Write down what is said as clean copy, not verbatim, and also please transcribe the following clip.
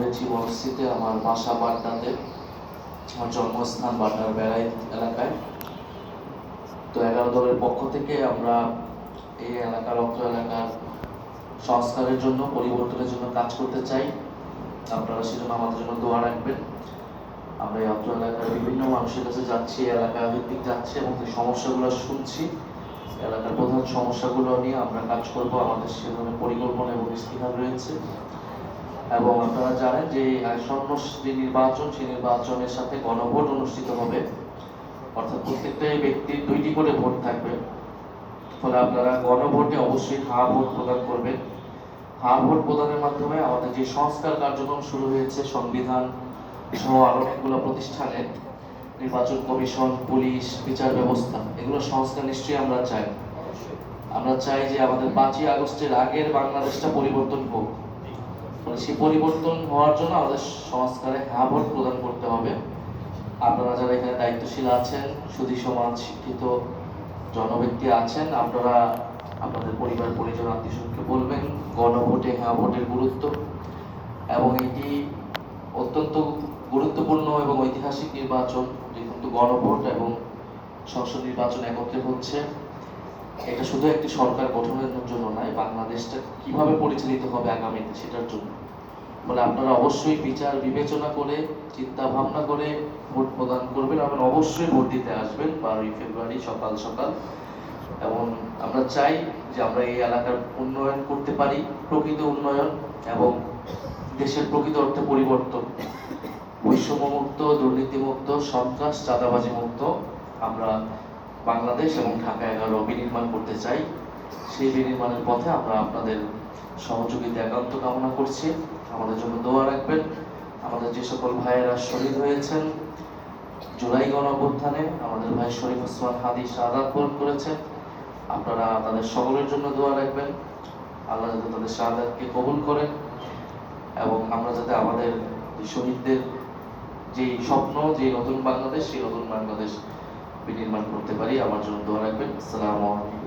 হয়েছি বনশ্রীতে, আমার বাসা বাড্ডাতে, আমার জন্মস্থান বাড্ডার বেড়াই এলাকায়। তো 11 দলের পক্ষ থেকে আমরা এই এলাকার অত্র এলাকার সংস্কারের জন্য, পরিবর্তনের জন্য কাজ করতে চাই। আপনারা সেজন্য আমাদের জন্য দোয়া রাখবেন। আমরা এই অত্র এলাকার বিভিন্ন মানুষের কাছে যাচ্ছি, এলাকা ভিত্তিক যাচ্ছি এবং সেই সমস্যাগুলো শুনছি। এলাকার প্রধান সমস্যাগুলো নিয়ে আমরা কাজ করব। আমাদের সে ধরনের পরিকল্পনা এবং ইস্তিহার রয়েছে। এবং আপনারা জানেন যে আসন্ন যে নির্বাচন, সেই নির্বাচনের সাথে গণভোট অনুষ্ঠিত হবে, অর্থাৎ প্রত্যেকটাই ব্যক্তির 2টি করে ভোট থাকবে। ফলে আপনারা গণভোটে অবশ্যই হা ভোট প্রদান করবেন। হা ভোট প্রদানের মাধ্যমে আমাদের যে সংস্কার কার্যক্রম শুরু হয়েছে, সংবিধান সহ আরো অনেকগুলো প্রতিষ্ঠানে, নির্বাচন কমিশন, পুলিশ, বিচার ব্যবস্থা, এগুলো সংস্কার নিশ্চয়ই আমরা চাই। আমরা চাই যে আমাদের 5ই আগস্টের আগের বাংলাদেশটা পরিবর্তন হোক। সেই পরিবর্তন হওয়ার জন্য আমাদের সংস্কারে হ্যাঁ ভোট প্রদান করতে হবে। আপনারা যারা এখানে দায়িত্বশীল আছেন, সুধী সমাজ, শিক্ষিত জনব্যক্তি আছেন, আপনারা আপনাদের পরিবার পরিজন আত্মীয়স্বজনকে বলবেন গণভোটে হ্যাঁ ভোটের গুরুত্ব। এবং এটি অত্যন্ত গুরুত্বপূর্ণ এবং ঐতিহাসিক নির্বাচন, যেহেতু গণভোট এবং সংসদ নির্বাচন একত্রে হচ্ছে। এটা শুধু একটি সরকার গঠনের জন্য নয়, বাংলাদেশটা কিভাবে পরিচালিত হবে আগামীতে সেটার জন্য। বলে আপনারা অবশ্যই বিচার বিবেচনা করে, চিন্তা ভাবনা করে ভোট প্রদান করবেন এবং অবশ্যই ভোট দিতে আসবেন 12ই ফেব্রুয়ারি সকাল সকাল। এবং আমরা চাই যে আমরা এই এলাকার উন্নয়ন করতে পারি, প্রকৃত উন্নয়ন এবং দেশের প্রকৃত অর্থে পরিবর্তন, বৈষম্যমুক্ত, দুর্নীতিমুক্ত, সন্ত্রাস, চাঁদাবাজি মুক্ত আমরা বাংলাদেশ এবং ঢাকা 11 বিনির্মাণ করতে চাই। সেই বিনির্মাণের পথে আমরা আপনাদের সহযোগিতা একান্ত কামনা করছি। আমাদের জন্য দোয়া রাখবেন। আমাদের যে সকল ভাইয়েরা শহীদ হয়েছেন জুলাই গণঅভ্যুত্থানে, আমাদের ভাই শরীফ ওসমান হাদি শাহাদাত বরণ করেছেন, আপনারা তাদের সকলের জন্য দোয়া রাখবেন। আল্লাহ যাতে তাদের শাহাদাতকে কবুল করেন এবং আমরা যাতে আমাদের শহীদদের যে স্বপ্ন, যে নতুন বাংলাদেশ, সেই নতুন বাংলাদেশ বিনির্মাণ করতে পারি। আমার জন্য দোয়া রাখবেন। আসসালামু আলাইকুম।